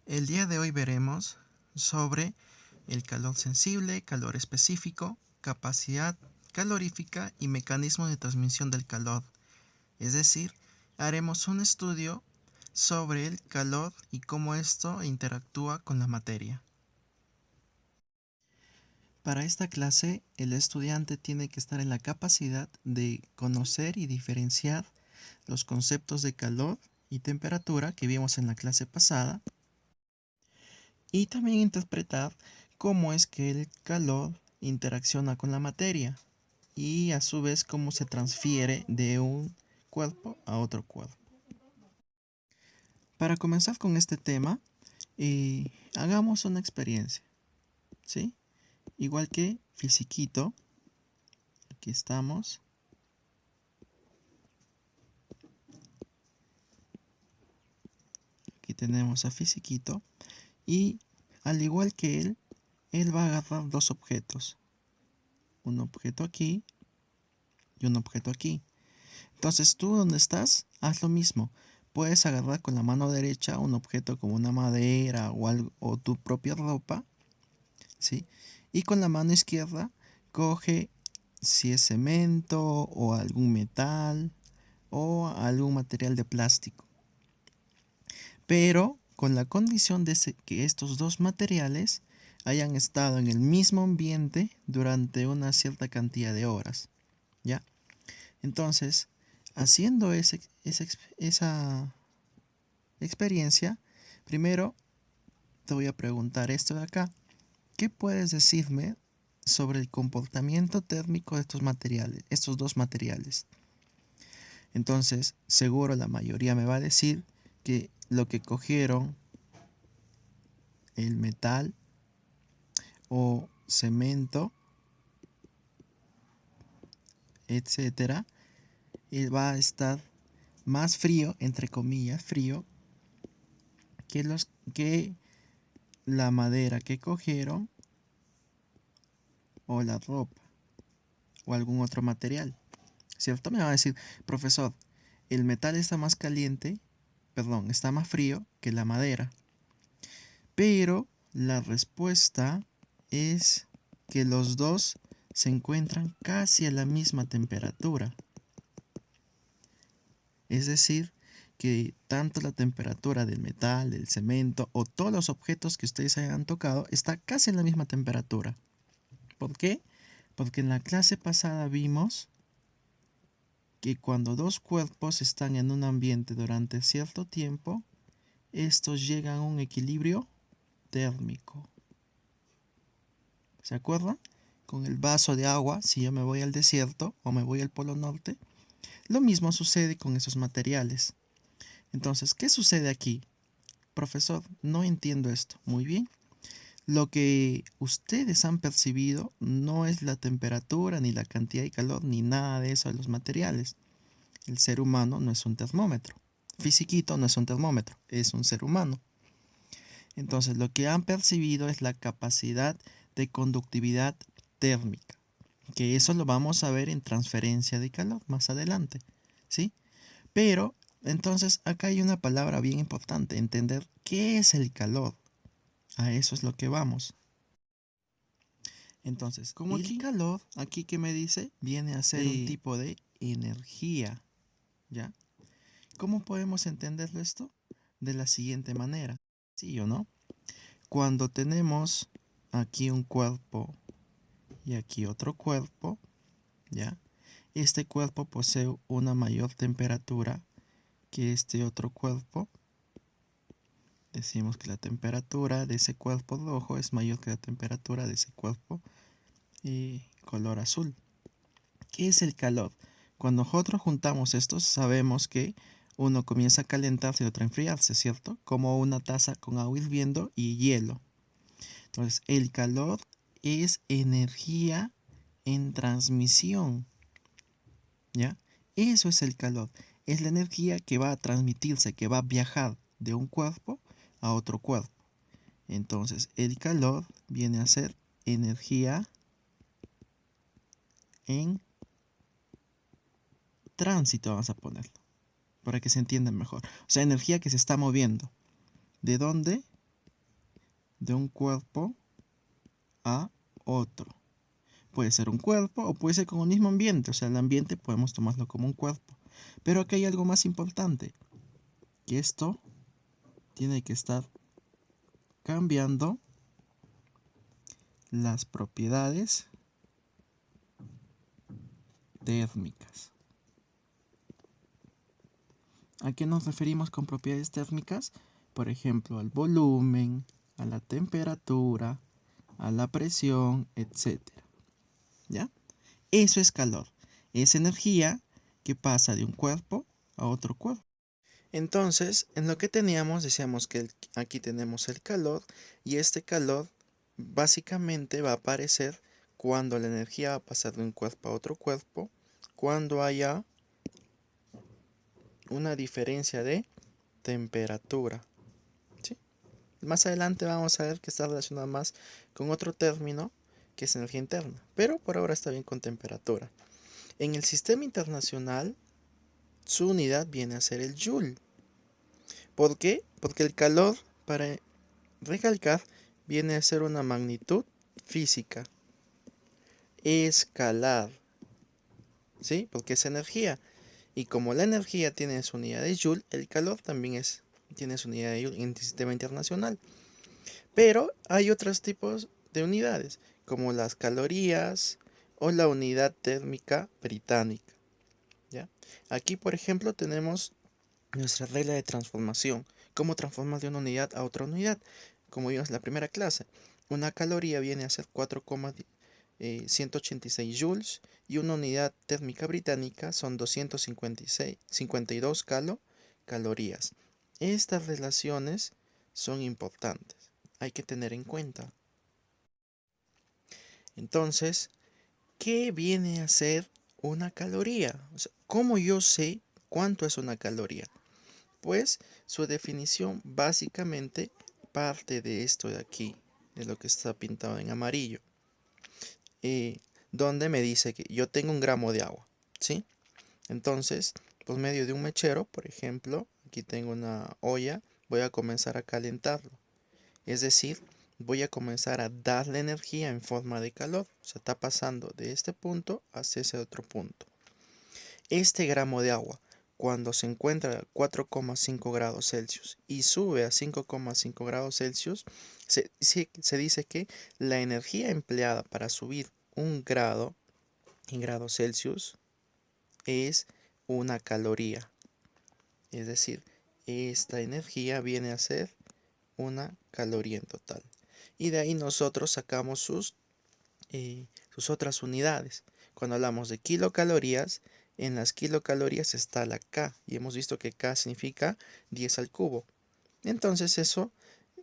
El día de hoy veremos sobre el calor sensible, calor específico, capacidad calorífica y mecanismo de transmisión del calor. Es decir, haremos un estudio sobre el calor y cómo esto interactúa con la materia. Para esta clase, el estudiante tiene que estar en la capacidad de conocer y diferenciar los conceptos de calor y temperatura que vimos en la clase pasada, y también interpretar cómo es que el calor interacciona con la materia y a su vez cómo se transfiere de un cuerpo a otro cuerpo. Para comenzar con este tema, hagamos una experiencia, ¿sí? Igual que Fisiquito, aquí estamos. Aquí tenemos a Fisiquito y al igual que él va a agarrar dos objetos. Un objeto aquí y un objeto aquí. Entonces tú donde estás, haz lo mismo. Puedes agarrar con la mano derecha un objeto como una madera o, algo, o tu propia ropa, ¿sí? Y con la mano izquierda coge si es cemento o algún metal o algún material de plástico. Pero con la condición de que estos dos materiales hayan estado en el mismo ambiente durante una cierta cantidad de horas, ¿ya? Entonces, haciendo esa experiencia, primero te voy a preguntar esto de acá. ¿Qué puedes decirme sobre el comportamiento térmico de estos dos materiales? Entonces, seguro la mayoría me va a decir que lo que cogieron, el metal o cemento, etcétera, va a estar más frío, entre comillas, frío, que la madera que cogieron o la ropa o algún otro material, ¿cierto? Me va a decir, profesor, el metal está más caliente, perdón, está más frío que la madera. Pero la respuesta es que los dos se encuentran casi a la misma temperatura. Es decir, que tanto la temperatura del metal, del cemento o todos los objetos que ustedes hayan tocado está casi en la misma temperatura. ¿Por qué? Porque en la clase pasada vimos que cuando dos cuerpos están en un ambiente durante cierto tiempo, estos llegan a un equilibrio térmico. ¿Se acuerdan? Con el vaso de agua, si yo me voy al desierto o me voy al Polo Norte, lo mismo sucede con esos materiales. Entonces, ¿qué sucede aquí? Profesor, no entiendo esto. Muy bien. Lo que ustedes han percibido no es la temperatura, ni la cantidad de calor, ni nada de eso de los materiales. El ser humano no es un termómetro. Fisiquito no es un termómetro, es un ser humano. Entonces, lo que han percibido es la capacidad de conductividad térmica, que eso lo vamos a ver en transferencia de calor más adelante, ¿sí? Pero, entonces, acá hay una palabra bien importante, entender qué es el calor. A eso es lo que vamos. Entonces, como el calor, aquí que me dice, viene a ser un tipo de energía, ¿ya? ¿Cómo podemos entenderlo esto? De la siguiente manera, ¿sí o no? Cuando tenemos aquí un cuerpo y aquí otro cuerpo, ¿ya? Este cuerpo posee una mayor temperatura que este otro cuerpo. Decimos que la temperatura de ese cuerpo rojo es mayor que la temperatura de ese cuerpo color azul. ¿Qué es el calor? Cuando nosotros juntamos estos, sabemos que uno comienza a calentarse y otro a enfriarse, ¿cierto? Como una taza con agua hirviendo y hielo. Entonces, el calor es energía en transmisión, ¿ya? Eso es el calor. Es la energía que va a transmitirse, que va a viajar de un cuerpo a otro cuerpo. Entonces, el calor viene a ser energía en tránsito, vamos a ponerlo, para que se entienda mejor. O sea, energía que se está moviendo. ¿De dónde? de un cuerpo a otro. Puede ser un cuerpo o puede ser con el mismo ambiente, o sea, el ambiente podemos tomarlo como un cuerpo. Pero aquí hay algo más importante, que esto tiene que estar cambiando las propiedades térmicas. ¿A qué nos referimos con propiedades térmicas? Por ejemplo, al volumen, a la temperatura, a la presión, etcétera. ¿Ya? Eso es calor. Es energía que pasa de un cuerpo a otro cuerpo. Entonces, en lo que teníamos, decíamos que aquí tenemos el calor y este calor básicamente va a aparecer cuando la energía va a pasar de un cuerpo a otro cuerpo, cuando haya una diferencia de temperatura. ¿Sí? Más adelante vamos a ver que está relacionado más con otro término que es energía interna, pero por ahora está bien con temperatura. En el sistema internacional, su unidad viene a ser el joule. ¿Por qué? Porque el calor, para recalcar, viene a ser una magnitud física, escalar, ¿sí? Porque es energía. Y como la energía tiene su unidad de joule, el calor también tiene su unidad de joule en el sistema internacional. Pero hay otros tipos de unidades, como las calorías o la unidad térmica británica. ¿Ya? Aquí, por ejemplo, tenemos nuestra regla de transformación. ¿Cómo transformas de una unidad a otra unidad? Como vimos en la primera clase, una caloría viene a ser 4,186 joules y una unidad térmica británica son 252 calorías. Estas relaciones son importantes, hay que tener en cuenta. Entonces, ¿qué viene a ser una caloría? O sea, ¿cómo yo sé cuánto es una caloría? Pues su definición básicamente parte de esto de aquí, de lo que está pintado en amarillo, donde me dice que yo tengo 1 gramo de agua, ¿sí? Entonces, por medio de un mechero, por ejemplo, aquí tengo una olla, voy a comenzar a calentarlo. Es decir, voy a comenzar a darle energía en forma de calor. O sea, está pasando de este punto hacia ese otro punto. Este gramo de agua, cuando se encuentra a 4,5 grados Celsius y sube a 5,5 grados Celsius, se dice que la energía empleada para subir 1 grado en grados Celsius es una caloría. Es decir, esta energía viene a ser una caloría en total. Y de ahí nosotros sacamos sus otras unidades. Cuando hablamos de kilocalorías, en las kilocalorías está la K y hemos visto que K significa 10 al cubo. Entonces eso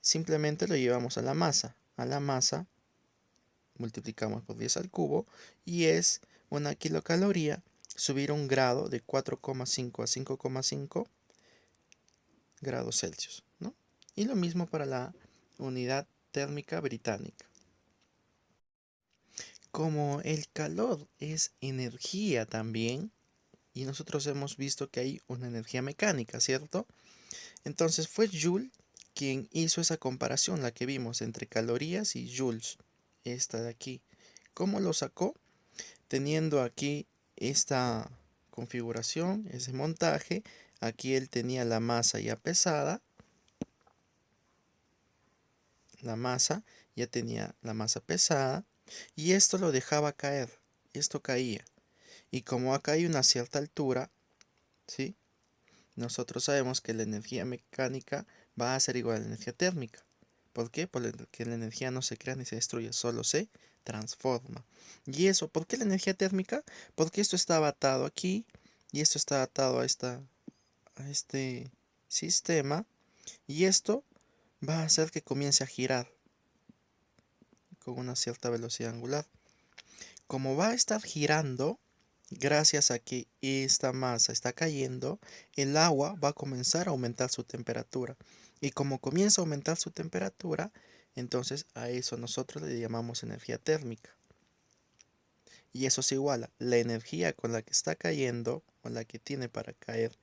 simplemente lo llevamos a la masa. A la masa multiplicamos por 10 al cubo y es una kilocaloría subir 1 grado de 4,5 a 5,5 grados Celsius, ¿no? Y lo mismo para la unidad térmica británica. Como el calor es energía también, y nosotros hemos visto que hay una energía mecánica, ¿cierto? Entonces fue Joule quien hizo esa comparación, la que vimos entre calorías y joules, esta de aquí. ¿Cómo lo sacó? Teniendo aquí esta configuración, ese montaje, aquí él tenía la masa ya pesada, la masa, ya tenía la masa pesada, y esto lo dejaba caer, esto caía. Y como acá hay una cierta altura, ¿sí? Nosotros sabemos que la energía mecánica va a ser igual a la energía térmica. ¿Por qué? Porque la energía no se crea ni se destruye, solo se transforma. ¿Y eso? ¿Por qué la energía térmica? Porque esto estaba atado aquí y esto está atado a este sistema y esto va a hacer que comience a girar con una cierta velocidad angular. Como va a estar girando, gracias a que esta masa está cayendo, el agua va a comenzar a aumentar su temperatura. Y como comienza a aumentar su temperatura, entonces a eso nosotros le llamamos energía térmica. Y eso se iguala la energía con la que está cayendo, o la que tiene para caer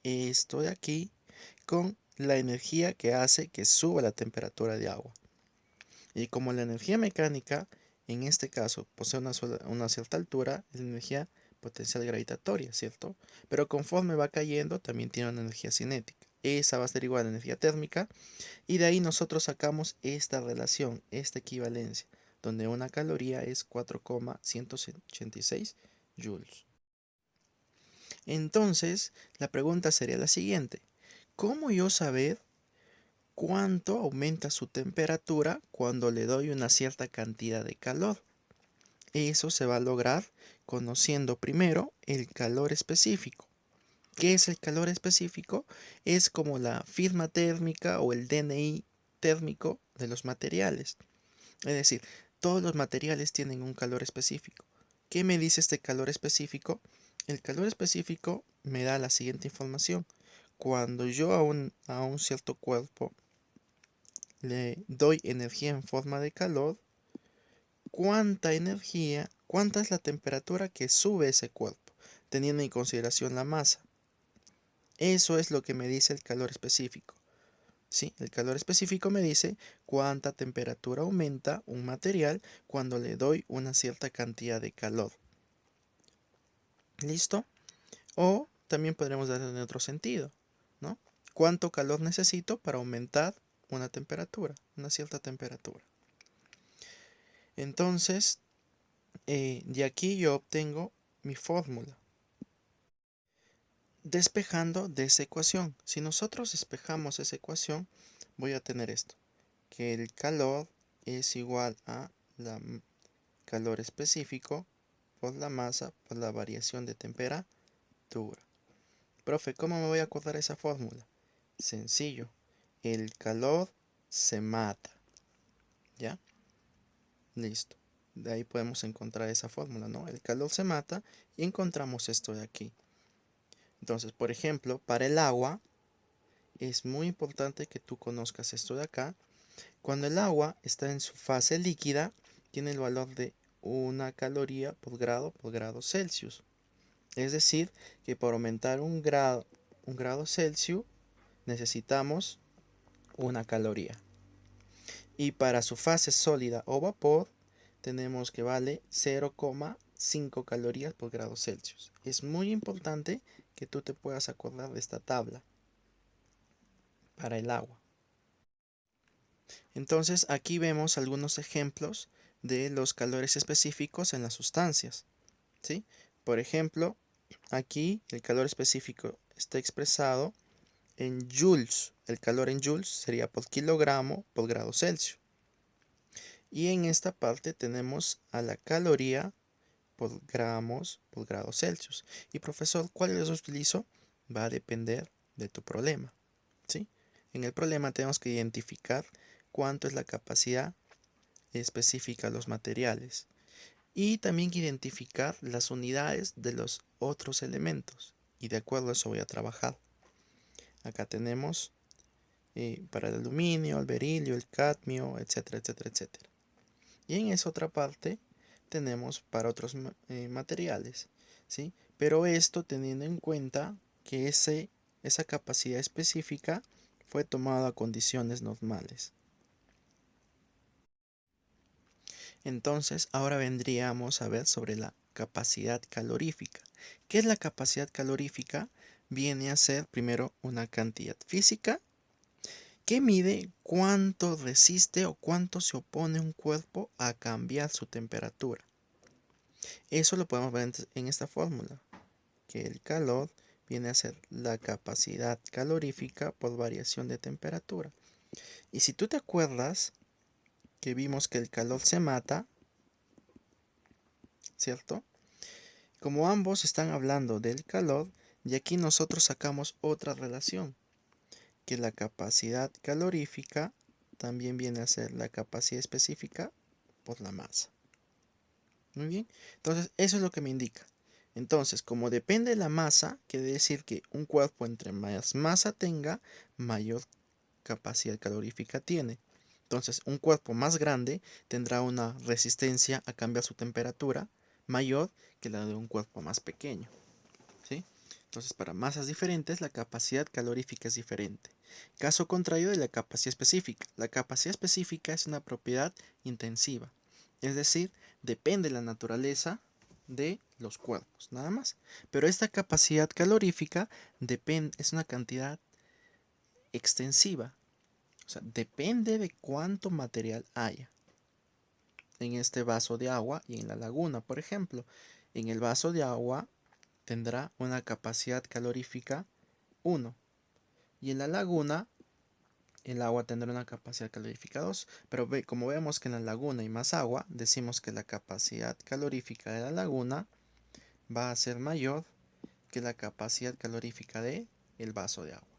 esto de aquí, con la energía que hace que suba la temperatura de agua. Y como la energía mecánica, en este caso, posee una cierta altura, es la energía potencial gravitatoria, ¿cierto? Pero conforme va cayendo, también tiene una energía cinética. Esa va a ser igual a la energía térmica. Y de ahí nosotros sacamos esta relación, esta equivalencia, donde una caloría es 4,186 joules. Entonces, la pregunta sería la siguiente. ¿Cómo yo saber cuánto aumenta su temperatura cuando le doy una cierta cantidad de calor? Eso se va a lograr conociendo primero el calor específico. ¿Qué es el calor específico? Es como la firma térmica o el DNI térmico de los materiales. Es decir, todos los materiales tienen un calor específico. ¿Qué me dice este calor específico? El calor específico me da la siguiente información. Cuando yo a un cierto cuerpo le doy energía en forma de calor, cuánta es la temperatura que sube ese cuerpo, teniendo en consideración la masa. Eso es lo que me dice el calor específico. ¿Sí? El calor específico me dice cuánta temperatura aumenta un material cuando le doy una cierta cantidad de calor. ¿Listo? O también podremos darle en otro sentido, ¿no? ¿Cuánto calor necesito para aumentar una temperatura, una cierta temperatura? Entonces, de aquí yo obtengo mi fórmula. Despejando de esa ecuación. Si nosotros despejamos esa ecuación, voy a tener esto. Que el calor es igual a la calor específico por la masa por la variación de temperatura. Profe, ¿cómo me voy a acordar esa fórmula? Sencillo. El calor se mata. ¿Ya? Listo. De ahí podemos encontrar esa fórmula, ¿no? El calor se mata y encontramos esto de aquí. Entonces, por ejemplo, para el agua, es muy importante que tú conozcas esto de acá. Cuando el agua está en su fase líquida, tiene el valor de una caloría por grado Celsius. Es decir, que para aumentar un grado Celsius necesitamos una caloría. Y para su fase sólida o vapor, tenemos que vale 0,5 calorías por grado Celsius. Es muy importante que tú te puedas acordar de esta tabla para el agua. Entonces aquí vemos algunos ejemplos de los calores específicos en las sustancias, ¿sí? Por ejemplo, aquí el calor específico está expresado en joules. El calor en joules sería por kilogramo por grado Celsius. Y en esta parte tenemos a la caloría por gramos por grado Celsius. Y profesor, ¿cuál de los utilizo? Va a depender de tu problema, ¿sí? En el problema tenemos que identificar cuánto es la capacidad específica de los materiales y también identificar las unidades de los otros elementos. Y de acuerdo a eso voy a trabajar. Acá tenemos para el aluminio, el berilio, el cadmio, etcétera, etcétera, etcétera. Y en esa otra parte tenemos para otros materiales, ¿sí? Pero esto teniendo en cuenta que esa capacidad específica fue tomada a condiciones normales. Entonces, ahora vendríamos a ver sobre la capacidad calorífica. ¿Qué es la capacidad calorífica? Viene a ser primero una cantidad física que mide cuánto resiste o cuánto se opone un cuerpo a cambiar su temperatura. Eso lo podemos ver en esta fórmula, que el calor viene a ser la capacidad calorífica por variación de temperatura. Y si tú te acuerdas que vimos que el calor se mata, ¿cierto? Como ambos están hablando del calor, y aquí nosotros sacamos otra relación, que la capacidad calorífica también viene a ser la capacidad específica por la masa. Muy bien, entonces eso es lo que me indica. Entonces, como depende de la masa, quiere decir que un cuerpo entre más masa tenga, mayor capacidad calorífica tiene. Entonces, un cuerpo más grande tendrá una resistencia a cambiar su temperatura mayor que la de un cuerpo más pequeño, ¿sí? Entonces, para masas diferentes, la capacidad calorífica es diferente. Caso contrario de la capacidad específica. La capacidad específica es una propiedad intensiva, es decir, depende de la naturaleza de los cuerpos, nada más. Pero esta capacidad calorífica es una cantidad extensiva, o sea, depende de cuánto material haya en este vaso de agua y en la laguna, por ejemplo. En el vaso de agua tendrá una capacidad calorífica 1 y en la laguna el agua tendrá una capacidad calorífica 2, pero como vemos que en la laguna hay más agua, decimos que la capacidad calorífica de la laguna va a ser mayor que la capacidad calorífica de el vaso de agua.